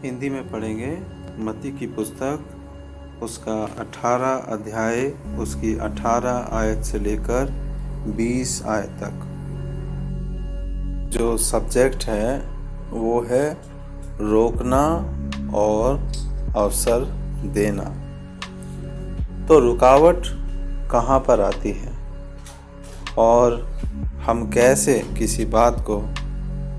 हिंदी में पढ़ेंगे मत्ती की पुस्तक उसका 18 अध्याय उसकी 18 आयत से लेकर 20 आयत तक। जो सब्जेक्ट है वो है रोकना और अवसर देना। तो रुकावट कहाँ पर आती है और हम कैसे किसी बात को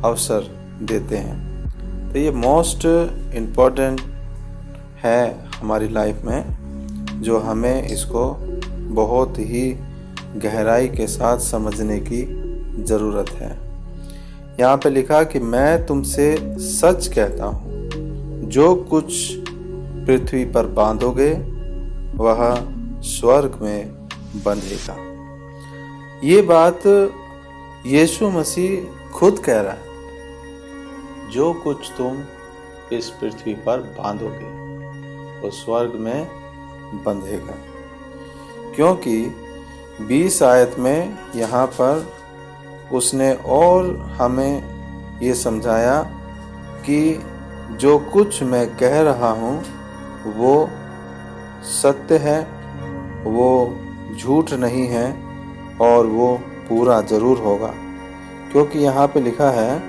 अवसर देते हैं। तो ये मोस्ट इम्पोर्टेंट है हमारी लाइफ में, जो हमें इसको बहुत ही गहराई के साथ समझने की ज़रूरत है। यहाँ पे लिखा कि मैं तुमसे सच कहता हूँ, जो कुछ पृथ्वी पर बांधोगे वह स्वर्ग में बंधेगा। ये बात यीशु मसीह खुद कह रहा है, जो कुछ तुम इस पृथ्वी पर बांधोगे वो स्वर्ग में बंधेगा। क्योंकि 20 आयत में यहाँ पर उसने और हमें ये समझाया कि जो कुछ मैं कह रहा हूँ वो सत्य है, वो झूठ नहीं है और वो पूरा ज़रूर होगा। क्योंकि यहाँ पे लिखा है,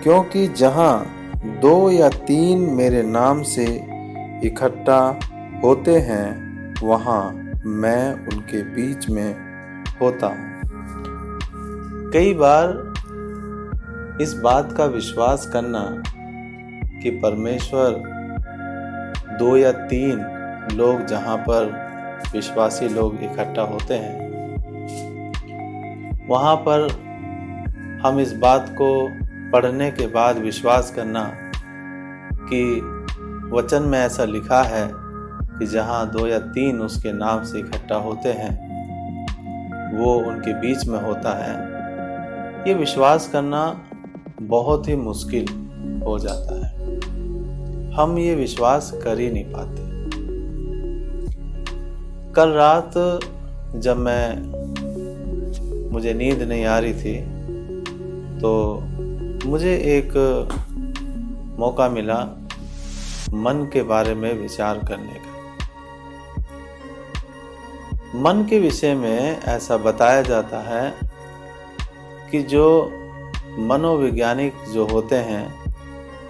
क्योंकि जहाँ 2 या 3 मेरे नाम से इकट्ठा होते हैं वहाँ मैं उनके बीच में होता हूँ। कई बार इस बात का विश्वास करना कि परमेश्वर 2 या 3 लोग जहाँ पर विश्वासी लोग इकट्ठा होते हैं वहाँ पर हम इस बात को पढ़ने के बाद विश्वास करना कि वचन में ऐसा लिखा है कि जहाँ 2 या 3 उसके नाम से इकट्ठा होते हैं वो उनके बीच में होता है, ये विश्वास करना बहुत ही मुश्किल हो जाता है। हम ये विश्वास कर ही नहीं पाते। कल रात जब मुझे नींद नहीं आ रही थी तो मुझे एक मौका मिला मन के बारे में विचार करने का। मन के विषय में ऐसा बताया जाता है कि जो मनोवैज्ञानिक जो होते हैं,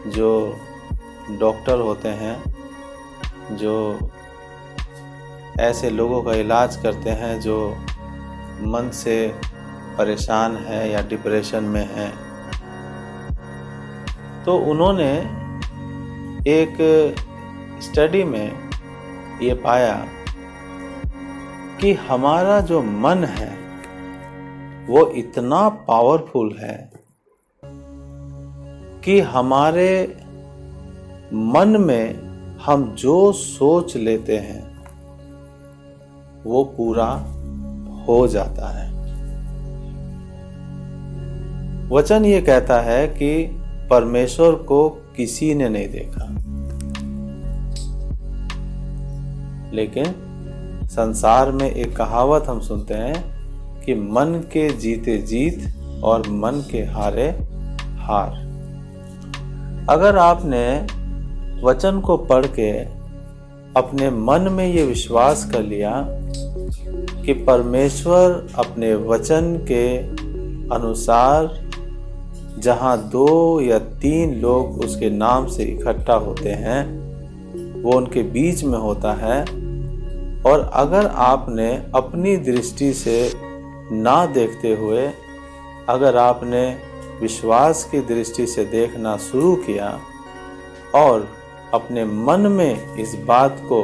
जो डॉक्टर होते हैं, जो ऐसे लोगों का इलाज करते हैं जो मन से परेशान है या डिप्रेशन में है, तो उन्होंने एक स्टडी में ये पाया कि हमारा जो मन है वो इतना पावरफुल है कि हमारे मन में हम जो सोच लेते हैं वो पूरा हो जाता है। वचन ये कहता है कि परमेश्वर को किसी ने नहीं देखा, लेकिन संसार में एक कहावत हम सुनते हैं कि मन के जीते जीत और मन के हारे हार। अगर आपने वचन को पढ़ के अपने मन में ये विश्वास कर लिया कि परमेश्वर अपने वचन के अनुसार जहाँ 2 या 3 लोग उसके नाम से इकट्ठा होते हैं वो उनके बीच में होता है, और अगर आपने अपनी दृष्टि से ना देखते हुए अगर आपने विश्वास की दृष्टि से देखना शुरू किया और अपने मन में इस बात को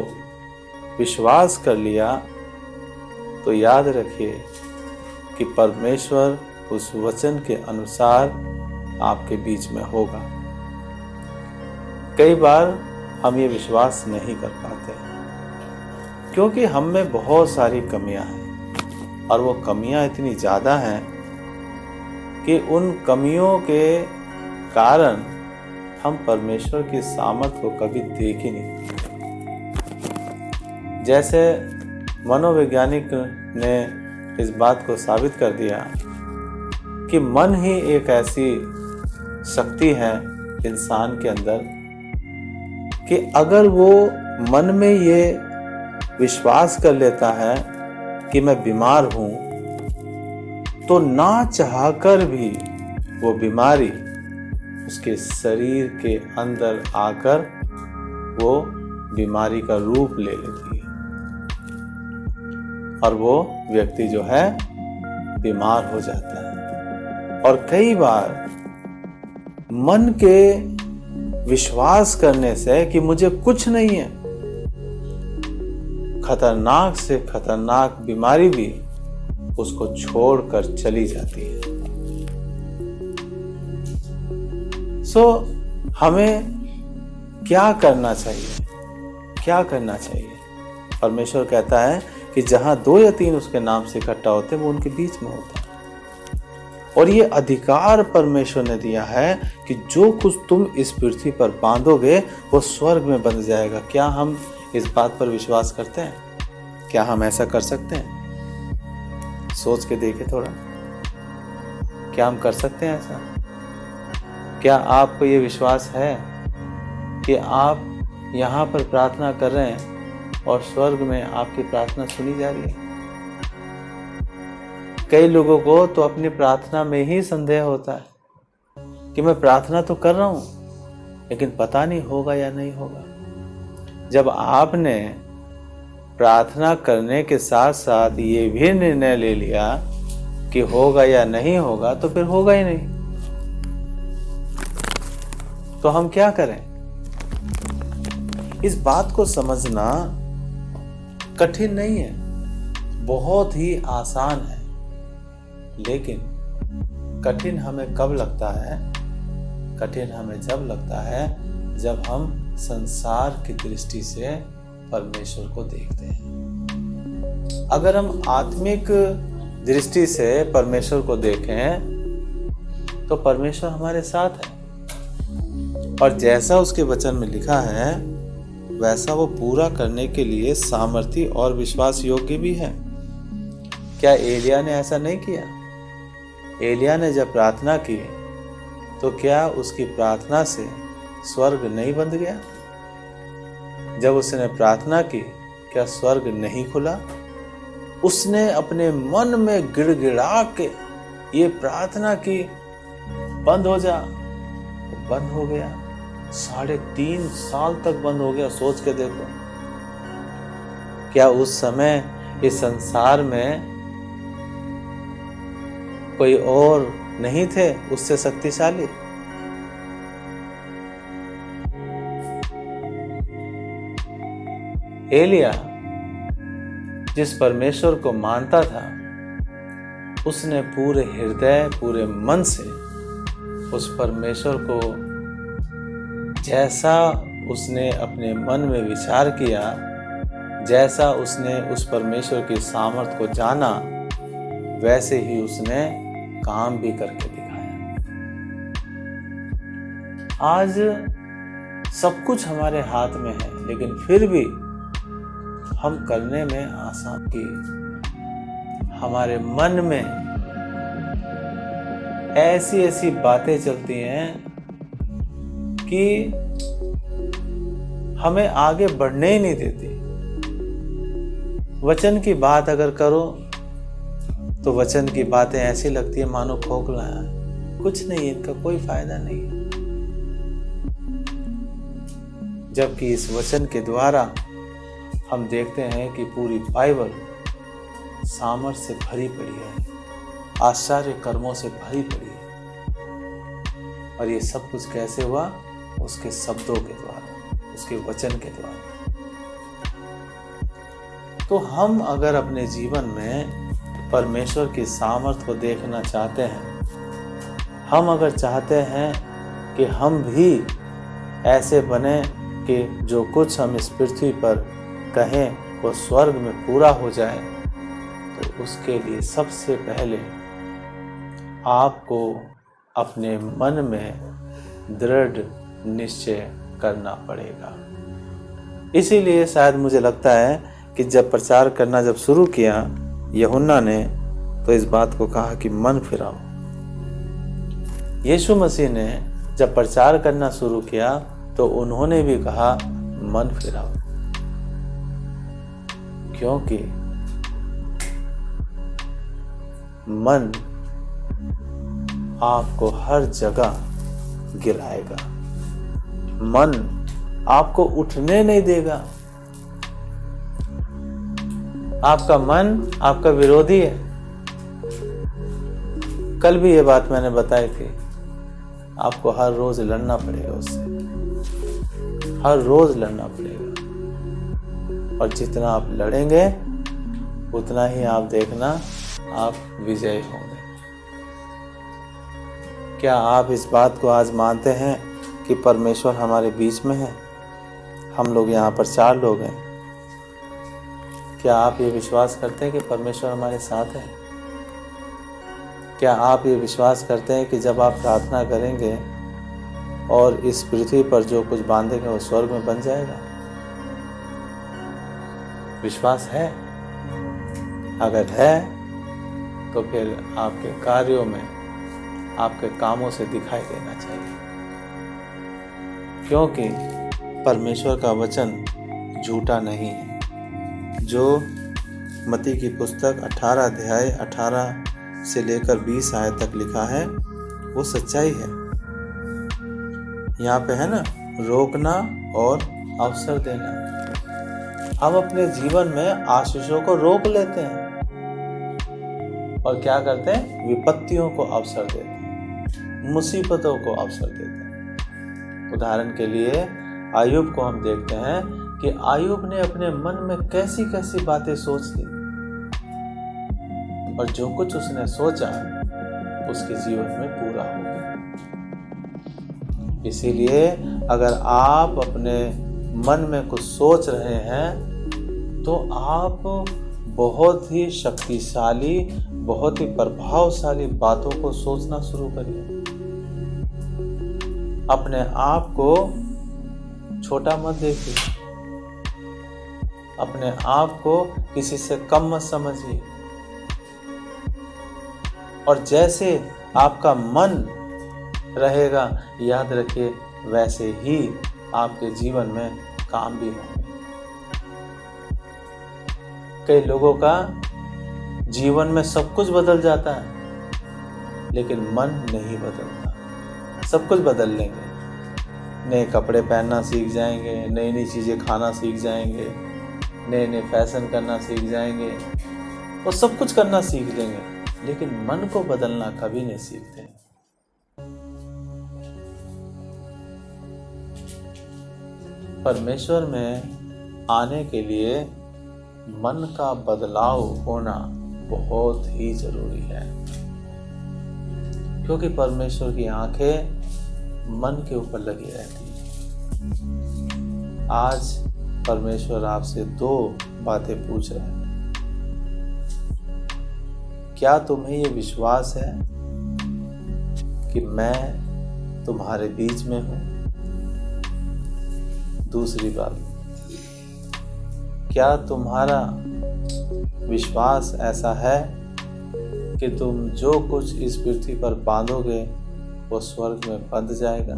विश्वास कर लिया, तो याद रखिए कि परमेश्वर उस वचन के अनुसार आपके बीच में होगा। कई बार हम ये विश्वास नहीं कर पाते क्योंकि हम में बहुत सारी कमियां हैं, और वो कमियां इतनी ज़्यादा हैं कि उन कमियों के कारण हम परमेश्वर की सामर्थ को कभी देख ही नहीं। जैसे मनोवैज्ञानिक ने इस बात को साबित कर दिया कि मन ही एक ऐसी शक्ति है इंसान के अंदर कि अगर वो मन में ये विश्वास कर लेता है कि मैं बीमार हूं, तो ना चाहकर भी वो बीमारी उसके शरीर के अंदर आकर वो बीमारी का रूप ले लेती है और वो व्यक्ति जो है बीमार हो जाता है। और कई बार मन के विश्वास करने से कि मुझे कुछ नहीं है, खतरनाक से खतरनाक बीमारी भी उसको छोड़कर चली जाती है। हमें क्या करना चाहिए? क्या करना चाहिए? परमेश्वर कहता है कि जहां 2 या 3 उसके नाम से इकट्ठा होते हैं वो उनके बीच में होता है। और ये अधिकार परमेश्वर ने दिया है कि जो कुछ तुम इस पृथ्वी पर बांधोगे वो स्वर्ग में बंध जाएगा। क्या हम इस बात पर विश्वास करते हैं? क्या हम ऐसा कर सकते हैं? सोच के देखें थोड़ा, क्या हम कर सकते हैं ऐसा? क्या आपको ये विश्वास है कि आप यहाँ पर प्रार्थना कर रहे हैं और स्वर्ग में आपकी प्रार्थना सुनी जा रही है? कई लोगों को तो अपनी प्रार्थना में ही संदेह होता है कि मैं प्रार्थना तो कर रहा हूं, लेकिन पता नहीं होगा या नहीं होगा। जब आपने प्रार्थना करने के साथ साथ ये भी निर्णय ले लिया कि होगा या नहीं होगा, तो फिर होगा ही नहीं। तो हम क्या करें? इस बात को समझना कठिन नहीं है, बहुत ही आसान है। लेकिन कठिन हमें कब लगता है? कठिन हमें जब लगता है जब हम संसार की दृष्टि से परमेश्वर को देखते हैं। अगर हम आत्मिक दृष्टि से परमेश्वर को देखें तो परमेश्वर हमारे साथ है और जैसा उसके वचन में लिखा है वैसा वो पूरा करने के लिए सामर्थी और विश्वास योग्य भी है। क्या एलिया ने ऐसा नहीं किया? एलिया ने जब प्रार्थना की तो क्या उसकी प्रार्थना से स्वर्ग नहीं बंद गया? जब उसने प्रार्थना की क्या स्वर्ग नहीं खुला? उसने अपने मन में गिड़गिड़ा के ये प्रार्थना की, बंद हो जा, बंद हो गया। 3.5 साल तक बंद हो गया। सोच के देखो, क्या उस समय इस संसार में कोई और नहीं थे उससे शक्तिशाली? एलिया जिस परमेश्वर को मानता था, उसने पूरे हृदय पूरे मन से उस परमेश्वर को, जैसा उसने अपने मन में विचार किया, जैसा उसने उस परमेश्वर की सामर्थ को जाना, वैसे ही उसने काम भी करके दिखाया। आज सब कुछ हमारे हाथ में है, लेकिन फिर भी हम करने में आसान की, हमारे मन में ऐसी ऐसी बातें चलती हैं कि हमें आगे बढ़ने ही नहीं देती। वचन की बात अगर करो तो वचन की बातें ऐसी लगती है मानो खोखला है, कुछ नहीं, इनका कोई फायदा नहीं है। जबकि इस वचन के द्वारा हम देखते हैं कि पूरी बाइबल सामर्थ्य से भरी पड़ी है, आश्चर्य कर्मों से भरी पड़ी है। और ये सब कुछ कैसे हुआ? उसके शब्दों के द्वारा, उसके वचन के द्वारा। तो हम अगर अपने जीवन में परमेश्वर की सामर्थ को देखना चाहते हैं, हम अगर चाहते हैं कि हम भी ऐसे बने कि जो कुछ हम इस पृथ्वी पर कहें वो स्वर्ग में पूरा हो जाए, तो उसके लिए सबसे पहले आपको अपने मन में दृढ़ निश्चय करना पड़ेगा। इसीलिए शायद मुझे लगता है कि जब प्रचार करना जब शुरू किया यूहन्ना ने, तो इस बात को कहा कि मन फिराओ। यीशु मसीह ने जब प्रचार करना शुरू किया तो उन्होंने भी कहा मन फिराओ, क्योंकि मन आपको हर जगह गिराएगा। मन आपको उठने नहीं देगा। आपका मन आपका विरोधी है। कल भी ये बात मैंने बताई थी। आपको हर रोज लड़ना पड़ेगा उससे, हर रोज लड़ना पड़ेगा। और जितना आप लड़ेंगे उतना ही आप देखना आप विजयी होंगे। क्या आप इस बात को आज मानते हैं कि परमेश्वर हमारे बीच में है? हम लोग यहाँ पर 4 लोग हैं। क्या आप ये विश्वास करते हैं कि परमेश्वर हमारे साथ है? क्या आप ये विश्वास करते हैं कि जब आप प्रार्थना करेंगे और इस पृथ्वी पर जो कुछ बांधेंगे वो स्वर्ग में बन जाएगा? विश्वास है? अगर है तो फिर आपके कार्यों में, आपके कामों से दिखाई देना चाहिए, क्योंकि परमेश्वर का वचन झूठा नहीं है। जो मत्ती की पुस्तक 18 अध्याय 18 से लेकर 20 आयत तक लिखा है वो सच्चाई है। यहाँ पे है ना, रोकना और अवसर देना। हम अपने जीवन में आशीषों को रोक लेते हैं और क्या करते हैं? विपत्तियों को अवसर देते हैं, मुसीबतों को अवसर देते हैं। उदाहरण के लिए आयुब को हम देखते हैं कि आयुब ने अपने मन में कैसी कैसी बातें सोच ली, और जो कुछ उसने सोचा उसके जीवन में पूरा हो गया। इसीलिए अगर आप अपने मन में कुछ सोच रहे हैं तो आप बहुत ही शक्तिशाली, बहुत ही प्रभावशाली बातों को सोचना शुरू करिए। अपने आप को छोटा मत देखिए, अपने आप को किसी से कम मत समझिए। और जैसे आपका मन रहेगा, याद रखिए, वैसे ही आपके जीवन में काम भी होंगे। कई लोगों का जीवन में सब कुछ बदल जाता है, लेकिन मन नहीं बदलता। सब कुछ बदल लेंगे, नए कपड़े पहनना सीख जाएंगे, नई नई चीज़ें खाना सीख जाएंगे, नए नए फैशन करना सीख जाएंगे, और सब कुछ करना सीख लेंगे, लेकिन मन को बदलना कभी नहीं सीखते। परमेश्वर में आने के लिए मन का बदलाव होना बहुत ही जरूरी है, क्योंकि परमेश्वर की आंखें मन के ऊपर लगी रहती है। आज परमेश्वर आपसे 2 बातें पूछ रहे हैं। क्या तुम्हें ये विश्वास है कि मैं तुम्हारे बीच में हूं? दूसरी बात, क्या तुम्हारा विश्वास ऐसा है कि तुम जो कुछ इस पृथ्वी पर बांधोगे वो स्वर्ग में बंध जाएगा?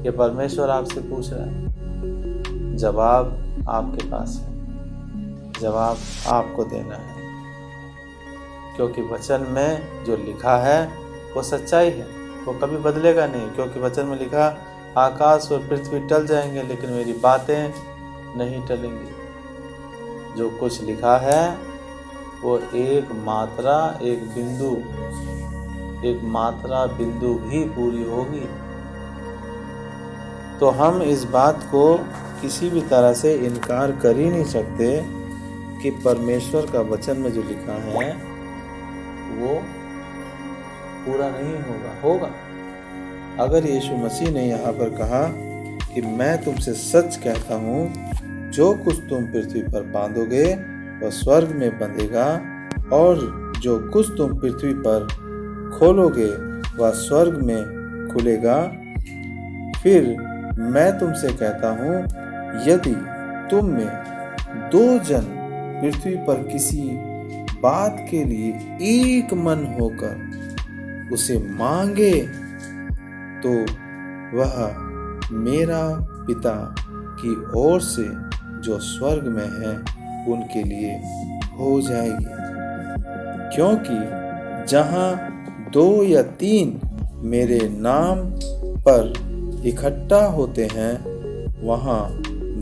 ये परमेश्वर आपसे पूछ रहा है। जवाब आपके पास है, जवाब आपको देना है, क्योंकि वचन में जो लिखा है वो सच्चाई है, वो कभी बदलेगा नहीं। क्योंकि वचन में लिखा, आकाश और पृथ्वी टल जाएंगे लेकिन मेरी बातें नहीं टलेंगी। जो कुछ लिखा है वो एक मात्रा बिंदु भी पूरी होगी। तो हम इस बात को किसी भी तरह से इनकार कर ही नहीं सकते कि परमेश्वर का वचन में जो लिखा है वो पूरा नहीं होगा। अगर यीशु मसीह ने यहाँ पर कहा कि मैं तुमसे सच कहता हूँ, जो कुछ तुम पृथ्वी पर बांधोगे वह स्वर्ग में बंधेगा, और जो कुछ तुम पृथ्वी पर खोलोगे वह स्वर्ग में खुलेगा। फिर मैं तुमसे कहता हूँ, यदि तुम में 2 जन पृथ्वी पर किसी बात के लिए एक मन होकर उसे मांगे तो वह मेरा पिता की ओर से जो स्वर्ग में है उनके लिए हो जाएगी। क्योंकि जहाँ 2 या 3 मेरे नाम पर इकट्ठा होते हैं, वहाँ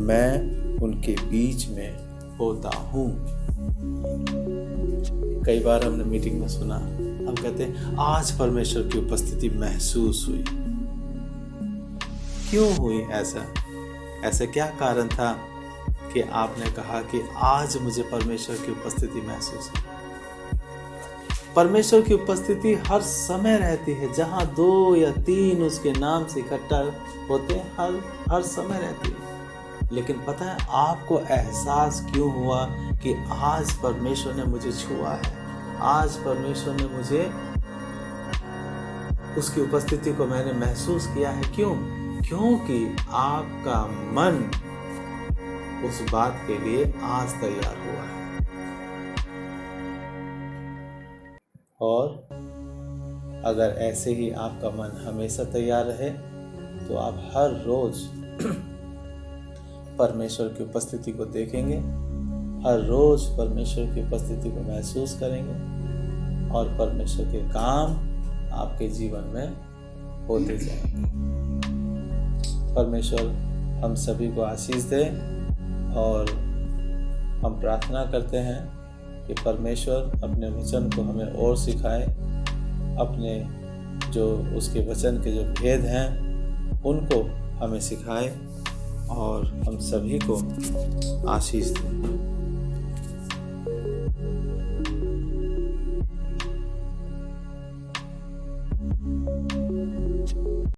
मैं उनके बीच में होता हूँ। कई बार हमने मीटिंग में सुना, हम कहते हैं आज परमेश्वर की उपस्थिति महसूस हुई। क्यों हुई ऐसा क्या कारण था कि आपने कहा कि आज मुझे परमेश्वर की उपस्थिति महसूस हुई? परमेश्वर की उपस्थिति हर समय रहती है। जहाँ 2 या 3 उसके नाम से इकट्ठा होते हैं, हर समय रहती है। लेकिन पता है आपको एहसास क्यों हुआ कि आज परमेश्वर ने मुझे छुआ है, आज परमेश्वर ने मुझे उसकी उपस्थिति को मैंने महसूस किया है? क्यों? क्योंकि आपका मन उस बात के लिए आज तैयार हुआ है। और अगर ऐसे ही आपका मन हमेशा तैयार रहे तो आप हर रोज परमेश्वर की उपस्थिति को देखेंगे, हर रोज परमेश्वर की उपस्थिति को महसूस करेंगे और परमेश्वर के काम आपके जीवन में होते जाएंगे। परमेश्वर हम सभी को आशीष दे और हम प्रार्थना करते हैं कि परमेश्वर अपने वचन को हमें और सिखाए, अपने जो उसके वचन के जो भेद हैं उनको हमें सिखाए और हम सभी को आशीष दे।